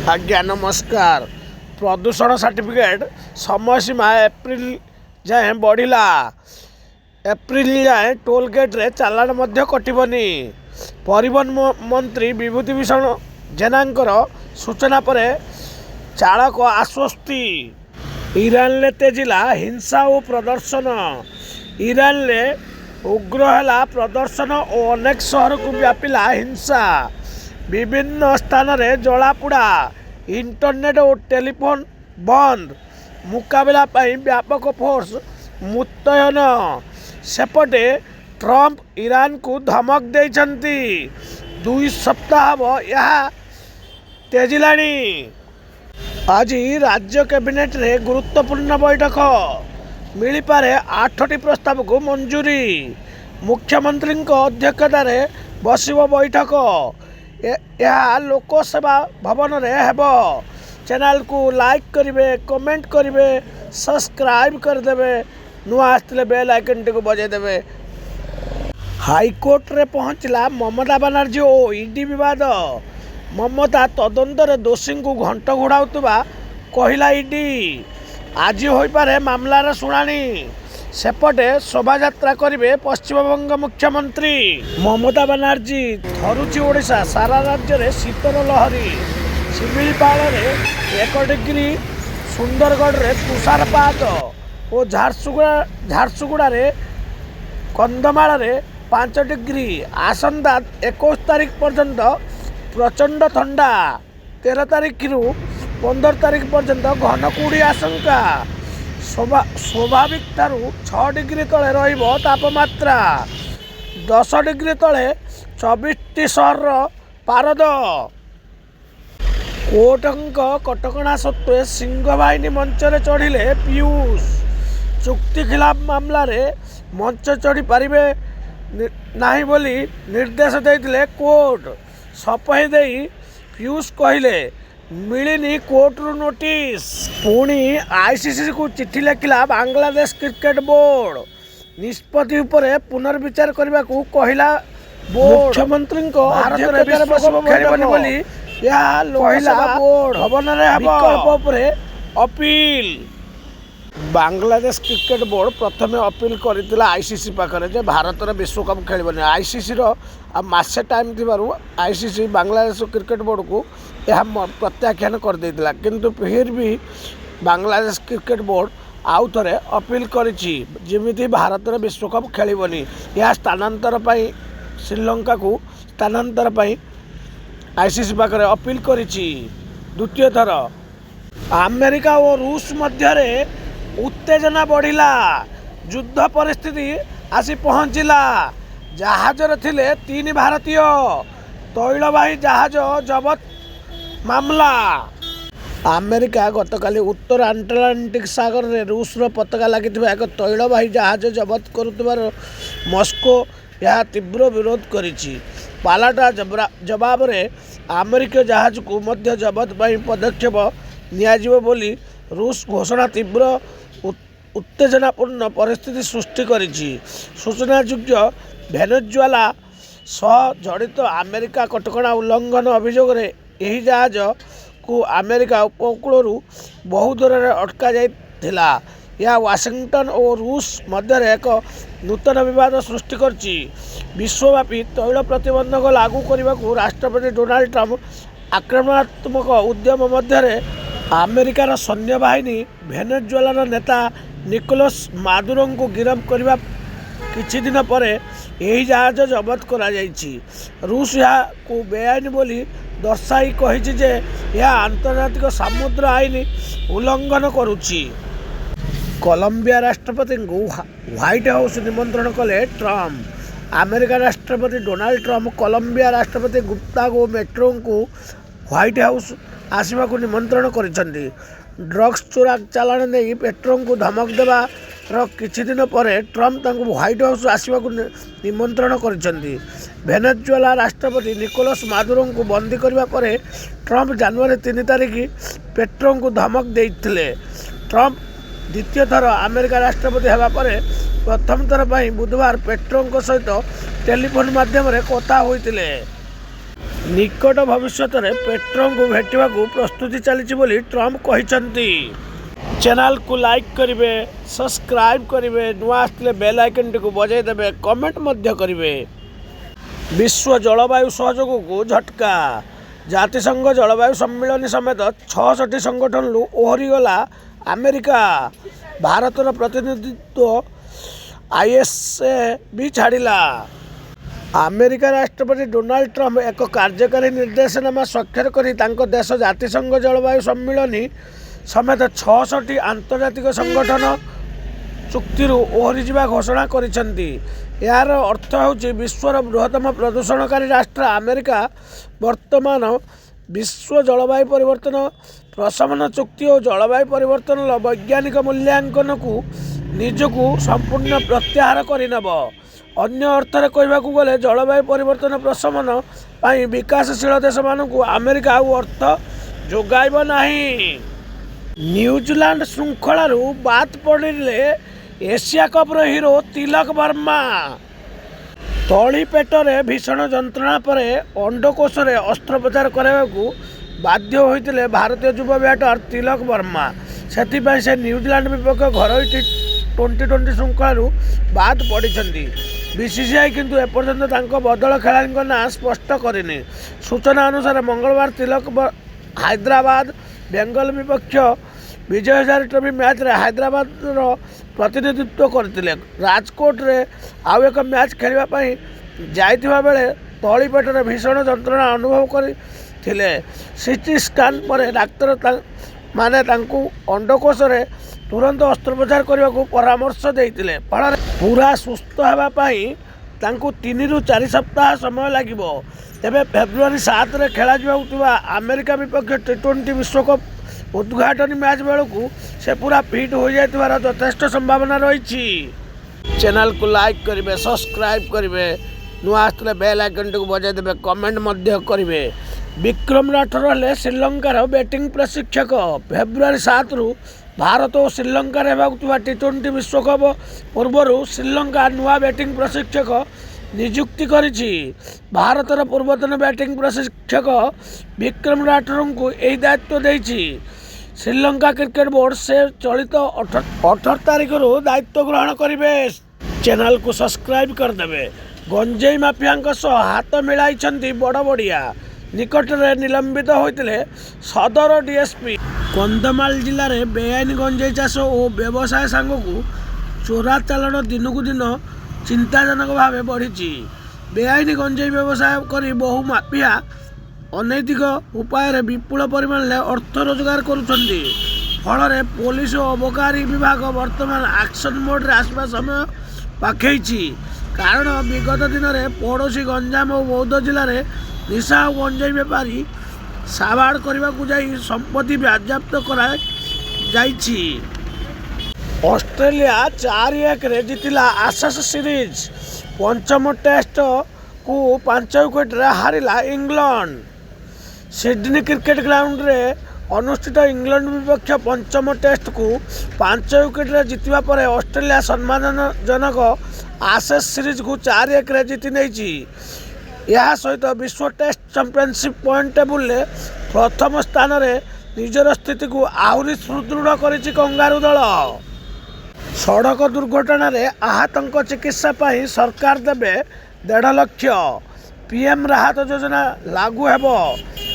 आज्ञा नमस्कार। प्रदूषण सर्टिफिकेट समय सीमा एप्रिल जाए बढ़ला। एप्रिल जाए टोल गेट रे चालाण मध्य कटिबनी। परिवहन मंत्री विभूति भूषण जेनांकर सूचना पर चालक आश्वस्ति। ईरान ले तेजिला हिंसा और प्रदर्शन। ईरान ले उग्र है प्रदर्शन और अनेक शहर को व्यापिला हिंसा। विभिन्न स्थान में जलापोड़ा, इंटरनेट और टेलीफोन बंद। मुकाबला पाई व्यापक फोर्स मुतयन। सेपटे ट्रंप ईरान को धमक देइछंती। 2 सप्ताह यह तेजिलाणी। आज राज्य कैबिनेट रे गुरुत्वपूर्ण बैठक मिलिपारे 8टी प्रस्ताव को मंजूरी। मुख्यमंत्री अध्यक्षता रे बसिब बैठक। यह लोकसेवा भवन रे हेब। चैनल को लाइक करिवे, कमेंट करिवे, सब्सक्राइब करदेवे, नुआ आसले बेल आइकन टी को बजाई देवे। हाईकोर्ट रे पहुंचला ममता बनर्जी और ईडी विवाद। ममता तदंत रे दोषी को घंट घोड़ाउतबा कहिला ईडी। आज होई पारे मामलार शुणाणी। सेपटे शोभायात्रा करिवे पश्चिमबंग मुख्यमंत्री ममता बनर्जी। थरुची ओडिशा, सारा राज्य रे शीतल लहरी। शिमिलीपाल रे 1 डिग्री, सुंदरगढ़ रे तुषारपात और झारसुगुड़ा रे कंधमाल रे 5 डिग्री। आसंता 21 तारीख पर्यंत प्रचंड ठंडा। 13 तारीख रु 15 तारीख पर्यंत घन कुहुड़ी आशंका। स्वाभाविक ठारू 6 डिग्री तले रहिबो तापमात्रा। 10 डिग्री तले 24टी सहर पारद। कोर्टंक कटकणा सत्वे सिंहबाहिनी मंचरे चढ़िले पीयूष। चुक्ति खिलाफ मामला रे मंच चढ़ी पारिबे नाही बोली निर्देश देइथिले कोर्ट। सफाई देई पीयूष कहिले मिलिनी कोर्ट रु नोटिस। पुणी आईसीसी को चिट्ठी लिखिला बांग्लादेश क्रिकेट बोर्ड। निष्पत्ति उपरे पुनर्विचार करने को कहला बोर्ड। मुख्यमंत्री अपील। बांग्लादेश क्रिकेट बोर्ड प्रथम अपील करथिला आईसीसी पाखरे जे भारत विश्वकप खेलबनी। आईसीसी मासे टाइम थिबारु आईसीसी बांग्लादेश क्रिकेट बोर्ड को यह प्रत्याख्यान कर देइतिला। किंतु फिर भी बांग्लादेश क्रिकेट बोर्ड आउ थे अपील करिछि जेमिति भारत विश्वकप खेलबनी। यह स्थानांतर पाई श्रीलंका को स्थानांतर पाई आईसीसी पाखरे अपील करिछि। द्वितीय थर अमेरिका और रूस मध्य उत्तेजना बढ़िला। युद्ध परिस्थिति आसी पहुँचला। जहाज थिले 3 भारतीय। तैलवाही जहाज जबत मामला। अमेरिका गतकाली उत्तर आटलांटिक सागर रे रूस पताका लगी एक तैलवाही जहाज जबत करुवार मस्को यह तीव्र विरोध करिछि। पालाटा जवाब रे अमेरिका जहाज को मध्य जबत पर पदक्षेप नियाजिबो बोली रूस घोषणा तीव्र उत्तेजनापूर्ण परिस्थिति सृष्टि करिछि। सूचनायोग्य वेनेजुएला सह जड़ित अमेरिका कटकणा उल्लंघन अभियोग रे यही जहाज को अमेरिका उपकूल बहु दूर अटका जाइथिला। यह वाशिंगटन और रूस मध्य एक नूतन विवाद सृष्टि करछि। विश्वव्यापी तैल प्रतिबंधक लागू करने को राष्ट्रपति डोनाल्ड ट्रंप आक्रमणात्मक उद्यम मध्य अमेरिकार सैन्य बाहिनी वेनेजुएला नेता निकोलस मादुरो को गिरफ्त करने किछि दिन पर यही जहाज जबत करा जाइछि। रूस यह को बेआईन बोली दर्शाई कहिछि जे यह आंतर्जातिक समुद्र आईन उल्लंघन करुछि। कोलंबिया राष्ट्रपति को व्हाइट हाउस निमंत्रण कले ट्रंप। अमेरिका राष्ट्रपति डोनाल्ड ट्रंप कोलंबिया राष्ट्रपति गुस्तावो पेट्रो को व्हाइट हाउस आसवा को निमंत्रण करिसेंती। ड्रग्स चोरा चालाण नहीं पेट्रो को धमक देवार किछि दिन पर ट्रंप तांको व्हाइट हाउस आसवा को निमंत्रण करिसेंती। वेनेजुएला राष्ट्रपति निकोलस मादुरो को बंदी करने पर ट्रंप जनवरी 3 तारीख पेट्रो को धमक देइथिले। ट्रंप द्वितीय थर अमेरिका राष्ट्रपति होगा पर प्रथम थर पर बुधवार पेट्रो सहित टेलीफोन माध्यम कथा होइतिले। ନିକଟ ଭବିଷ୍ୟତରେ ପେଟ୍ରୋଙ୍କୁ ଭେଟିବାକୁ ପ୍ରସ୍ତୁତି ଚାଲିଛି ବୋଲି ଟ୍ରମ୍ପ କହିଛନ୍ତି। ଚ୍ୟାନେଲକୁ ଲାଇକ୍ କରିବେ, ସବସ୍କ୍ରାଇବ୍ କରିବେ, ନୂଆ ଆସିଥିଲେ ବେଲ୍ ଆଇକନ୍ଟିକୁ ବଜାଇ ଦେବେ, କମେଣ୍ଟ ମଧ୍ୟ କରିବେ। ବିଶ୍ୱ ଜଳବାୟୁ ସହଯୋଗକୁ ଝଟକା। ଜାତିସଂଘ ଜଳବାୟୁ ସମ୍ମିଳନୀ ସମେତ 66ଟି ସଂଗଠନରୁ ଓହରିଗଲା ଆମେରିକା। ଭାରତର ପ୍ରତିନିଧିତ୍ୱ ଆଇଏସ୍ଏ ବି ଛାଡ଼ିଲା। ଆମେରିକା ରାଷ୍ଟ୍ରପତି ଡୋନାଲ୍ଡ ଟ୍ରମ୍ପ ଏକ କାର୍ଯ୍ୟକାରୀ ନିର୍ଦ୍ଦେଶନାମା ସ୍ୱାକ୍ଷର କରି ତାଙ୍କ ଦେଶ ଜାତିସଂଘ ଜଳବାୟୁ ସମ୍ମିଳନୀ ସମେତ 66ଟି ଆନ୍ତର୍ଜାତିକ ସଂଗଠନ ଚୁକ୍ତିରୁ ଓହରିଯିବା ଘୋଷଣା କରିଛନ୍ତି। ଏହାର ଅର୍ଥ ହେଉଛି ବିଶ୍ୱର ବୃହତ୍ତମ ପ୍ରଦୂଷଣକାରୀ ରାଷ୍ଟ୍ର ଆମେରିକା ବର୍ତ୍ତମାନ ବିଶ୍ୱ ଜଳବାୟୁ ପରିବର୍ତ୍ତନ ପ୍ରଶମନ ଚୁକ୍ତି ଓ ଜଳବାୟୁ ପରିବର୍ତ୍ତନର ବୈଜ୍ଞାନିକ ମୂଲ୍ୟାଙ୍କନକୁ ନିଜକୁ ସମ୍ପୂର୍ଣ୍ଣ ପ୍ରତ୍ୟାହାର କରିନେବ। ଅନ୍ୟ ଅର୍ଥରେ କହିବାକୁ ଗଲେ ଜଳବାୟୁ ପରିବର୍ତ୍ତନ ପ୍ରଶମନ ପାଇଁ ବିକାଶଶୀଳ ଦେଶମାନଙ୍କୁ ଆମେରିକା ଆଉ ଅର୍ଥ ଯୋଗାଇବ ନାହିଁ। ନ୍ୟୁଜିଲାଣ୍ଡ ଶୃଙ୍ଖଳାରୁ ବାଦ୍ ପଡ଼ିଲେ ଏସିଆ କପ୍ର ହିରୋ ତିଲକ ବର୍ମା। ତଳି ପେଟରେ ଭୀଷଣ ଯନ୍ତ୍ରଣା ପରେ ଅଣ୍ଡକୋଷରେ ଅସ୍ତ୍ରୋପଚାର କରାଇବାକୁ ବାଧ୍ୟ ହୋଇଥିଲେ ଭାରତୀୟ ଯୁବ ବ୍ୟାଟର ତିଲକ ବର୍ମା। ସେଥିପାଇଁ ସେ ନ୍ୟୁଜିଲାଣ୍ଡ ବିପକ୍ଷ ଘରୋଇ ଟି20 ଶୃଙ୍ଖଳାରୁ ବାଦ୍ ପଡ଼ିଛନ୍ତି। ବିସିସିଆଇ କିନ୍ତୁ ଏପର୍ଯ୍ୟନ୍ତ ତାଙ୍କ ବଦଳ ଖେଳାଳିଙ୍କ ନାଁ ସ୍ପଷ୍ଟ କରିନି। ସୂଚନା ଅନୁସାରେ ମଙ୍ଗଳବାର ତିଲକ ହାଇଦ୍ରାବାଦ ବେଙ୍ଗଲ ବିପକ୍ଷ ବିଜୟ ହଜାରେ ଟ୍ରଫି ମ୍ୟାଚ୍ରେ ହାଇଦ୍ରାବାଦର ପ୍ରତିନିଧିତ୍ୱ କରିଥିଲେ। ରାଜକୋଟରେ ଆଉ ଏକ ମ୍ୟାଚ୍ ଖେଳିବା ପାଇଁ ଯାଇଥିବା ବେଳେ ତଳି ପେଟରେ ଭୀଷଣ ଯନ୍ତ୍ରଣା ଅନୁଭବ କରିଥିଲେ। ସିଟି ସ୍କାନ୍ ପରେ ଡାକ୍ତର ମାନେ ତାଙ୍କୁ ଅଣ୍ଡକୋଷରେ ତୁରନ୍ତ ଅସ୍ତ୍ରୋପଚାର କରିବାକୁ ପରାମର୍ଶ ଦେଇଥିଲେ। ଫଳରେ ପୁରା ସୁସ୍ଥ ହେବା ପାଇଁ ତାଙ୍କୁ 3 ରୁ 4 ସପ୍ତାହ ସମୟ ଲାଗିବ। ତେବେ ଫେବୃଆରୀ 7ରେ ଖେଳାଯିବାକୁ ଥିବା ଆମେରିକା ବିପକ୍ଷ ଟି20 ବିଶ୍ୱକପ୍ ଉଦ୍ଘାଟନୀ ମ୍ୟାଚ୍ ବେଳକୁ ସେ ପୁରା ଫିଟ୍ ହୋଇଯାଇଥିବାର ଯଥେଷ୍ଟ ସମ୍ଭାବନା ରହିଛି। ଚ୍ୟାନେଲକୁ ଲାଇକ୍ କରିବେ, ସବସ୍କ୍ରାଇବ୍ କରିବେ, ନୂଆ ଆସିଥିଲେ ବେଲ୍ ଆଇକନ୍ଟିକୁ ବଜାଇ ଦେବେ, କମେଣ୍ଟ ମଧ୍ୟ କରିବେ। ବିକ୍ରମ ରାଠୋର ହେଲେ ଶ୍ରୀଲଙ୍କାର ବ୍ୟାଟିଂ ପ୍ରଶିକ୍ଷକ। ଫେବୃଆରୀ 7ରୁ ଭାରତ ଓ ଶ୍ରୀଲଙ୍କାରେ ହେବାକୁ ଥିବା ଟି20 ବିଶ୍ୱକପ୍ ପୂର୍ବରୁ ଶ୍ରୀଲଙ୍କା ନୂଆ ବ୍ୟାଟିଂ ପ୍ରଶିକ୍ଷକ ନିଯୁକ୍ତି କରିଛି। ଭାରତର ପୂର୍ବତନ ବ୍ୟାଟିଂ ପ୍ରଶିକ୍ଷକ ବିକ୍ରମ ରାଠୋରଙ୍କୁ ଏହି ଦାୟିତ୍ୱ ଦେଇଛି। ଶ୍ରୀଲଙ୍କା କ୍ରିକେଟ ବୋର୍ଡ ସେ ଚଳିତ 18 ତାରିଖରୁ ଦାୟିତ୍ୱ ଗ୍ରହଣ କରିବେ। ଚ୍ୟାନେଲକୁ ସବସ୍କ୍ରାଇବ୍ କରିଦେବେ। ଗଞ୍ଜେଇ ମାଫିଆଙ୍କ ସହ ହାତ ମିଳାଇଛନ୍ତି ବଡ଼ବଡ଼ିଆ। ନିକଟରେ ନିଲମ୍ବିତ ହୋଇଥିଲେ ସଦର ଡିଏସ୍ପି। କନ୍ଧମାଳ ଜିଲ୍ଲାରେ ବେଆଇନ ଗଞ୍ଜେଇ ଚାଷ ଓ ବ୍ୟବସାୟ ସାଙ୍ଗକୁ ଚୋରା ଚାଲାଣ ଦିନକୁ ଦିନ ଚିନ୍ତାଜନକ ଭାବେ ବଢ଼ିଛି। ବେଆଇନ ଗଞ୍ଜେଇ ବ୍ୟବସାୟ କରି ବହୁ ମାଫିଆ ଅନୈତିକ ଉପାୟରେ ବିପୁଳ ପରିମାଣରେ ଅର୍ଥ ରୋଜଗାର କରୁଛନ୍ତି। ଫଳରେ ପୋଲିସ ଓ ଅବକାରୀ ବିଭାଗ ବର୍ତ୍ତମାନ ଆକ୍ସନ ମୋଡ଼ରେ ଆସିବା ସମୟ ପାଖେଇଛି। କାରଣ ବିଗତ ଦିନରେ ପଡ଼ୋଶୀ ଗଞ୍ଜାମ ଓ ବୌଦ୍ଧ ଜିଲ୍ଲାରେ ନିଶା ଓ ଗଞ୍ଜେଇ ବେପାରୀ ସାବାଡ଼ କରିବାକୁ ଯାଇ ସମ୍ପତ୍ତି ବାଜ୍ୟାପ୍ତ କରାଯାଇଛି। ଅଷ୍ଟ୍ରେଲିଆ 4-1ରେ ଜିତିଲା ଆଶେସ୍ ସିରିଜ୍। ପଞ୍ଚମ ଟେଷ୍ଟକୁ 5 ୱିକେଟରେ ହାରିଲା ଇଂଲଣ୍ଡ। ସିଡନୀ କ୍ରିକେଟ ଗ୍ରାଉଣ୍ଡରେ ଅନୁଷ୍ଠିତ ଇଂଲଣ୍ଡ ବିପକ୍ଷ ପଞ୍ଚମ ଟେଷ୍ଟକୁ 5 ୱିକେଟରେ ଜିତିବା ପରେ ଅଷ୍ଟ୍ରେଲିଆ ସମ୍ମାନଜନକ ଆଶେସ୍ ସିରିଜକୁ 4-1ରେ ଜିତି ନେଇଛି। ଏହା ସହିତ ବିଶ୍ୱ ଟେଷ୍ଟ ଚାମ୍ପିଅନସିପ୍ ପଏଣ୍ଟ ଟେବୁଲରେ ପ୍ରଥମ ସ୍ଥାନରେ ନିଜର ସ୍ଥିତିକୁ ଆହୁରି ସୁଦୃଢ଼ କରିଛି କଙ୍ଗାରୁ ଦଳ। ସଡ଼କ ଦୁର୍ଘଟଣାରେ ଆହତଙ୍କ ଚିକିତ୍ସା ପାଇଁ ସରକାର ଦେବେ 1.5 ଲକ୍ଷ। ପିଏମ୍ ରାହତ ଯୋଜନା ଲାଗୁ ହେବ।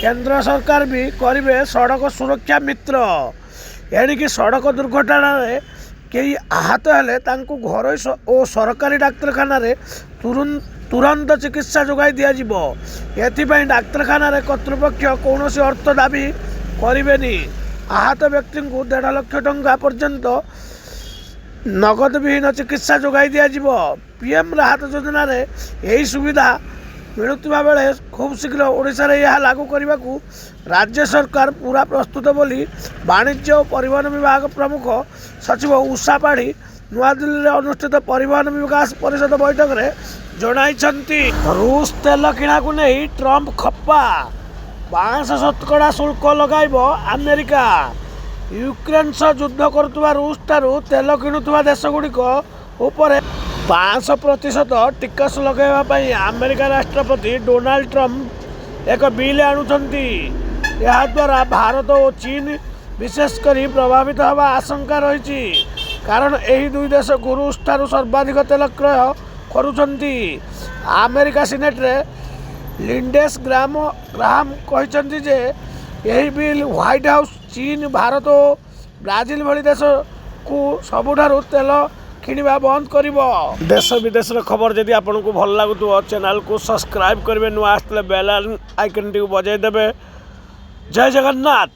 କେନ୍ଦ୍ର ସରକାର ବି କରିବେ ସଡ଼କ ସୁରକ୍ଷା ମିତ୍ର। ଏଣିକି ସଡ଼କ ଦୁର୍ଘଟଣାରେ କେହି ଆହତ ହେଲେ ତାଙ୍କୁ ଘରୋଇ ଓ ସରକାରୀ ଡାକ୍ତରଖାନାରେ ତୁରନ୍ତ ଚିକିତ୍ସା ଯୋଗାଇ ଦିଆଯିବ। ଏଥିପାଇଁ ଡାକ୍ତରଖାନାରେ କର୍ତ୍ତୃପକ୍ଷ କୌଣସି ଅର୍ଥ ଦାବି କରିବେନି। ଆହତ ବ୍ୟକ୍ତିଙ୍କୁ 1.5 ଲକ୍ଷ ଟଙ୍କା ପର୍ଯ୍ୟନ୍ତ ନଗଦବିହୀନ ଚିକିତ୍ସା ଯୋଗାଇ ଦିଆଯିବ। ପିଏମ୍ ରାହତ ଯୋଜନାରେ ଏହି ସୁବିଧା ମିଳୁଥିବା ବେଳେ ଖୁବ୍ ଶୀଘ୍ର ଓଡ଼ିଶାରେ ଏହା ଲାଗୁ କରିବାକୁ ରାଜ୍ୟ ସରକାର ପୁରା ପ୍ରସ୍ତୁତ ବୋଲି ବାଣିଜ୍ୟ ଓ ପରିବହନ ବିଭାଗ ପ୍ରମୁଖ ସଚିବ ଉଷା ପାଢ଼ୀ ନୂଆଦିଲ୍ଲୀରେ ଅନୁଷ୍ଠିତ ପରିବହନ ବିକାଶ ପରିଷଦ ବୈଠକରେ ଜଣାଇଛନ୍ତି। ରୁଷ ତେଲ କିଣାକୁ ନେଇ ଟ୍ରମ୍ପ ଖପ୍ପା। 500% ଶୁଳ୍କ ଲଗାଇବ ଆମେରିକା। ୟୁକ୍ରେନ୍ ସହ ଯୁଦ୍ଧ କରୁଥିବା ରୁଷଠାରୁ ତେଲ କିଣୁଥିବା ଦେଶଗୁଡ଼ିକ ଉପରେ 500% ଟିକସ ଲଗାଇବା ପାଇଁ ଆମେରିକା ରାଷ୍ଟ୍ରପତି ଡୋନାଲ୍ଡ ଟ୍ରମ୍ପ एक बिल आणुछंती। याद्वारा भारत और चीन विशेषकर प्रभावित होगा आशंका रही, कारण यही दुई देश रूस ठारू सर्वाधिक तेल क्रय करुछंती। अमेरिका सीनेट रे लिंडेस ग्राहाम कहते जे यही बिल व्हाइट हाउस चीन भारत और ब्राजिल भली देश को सबुठारु तेल किणवा बंद कर। देश विदेश खबर जदि आपन को भल लगुव चैनल को सब्सक्राइब करेंगे, नुआ आसले बेल आइकन टी बजाई देवे। जय जगन्नाथ।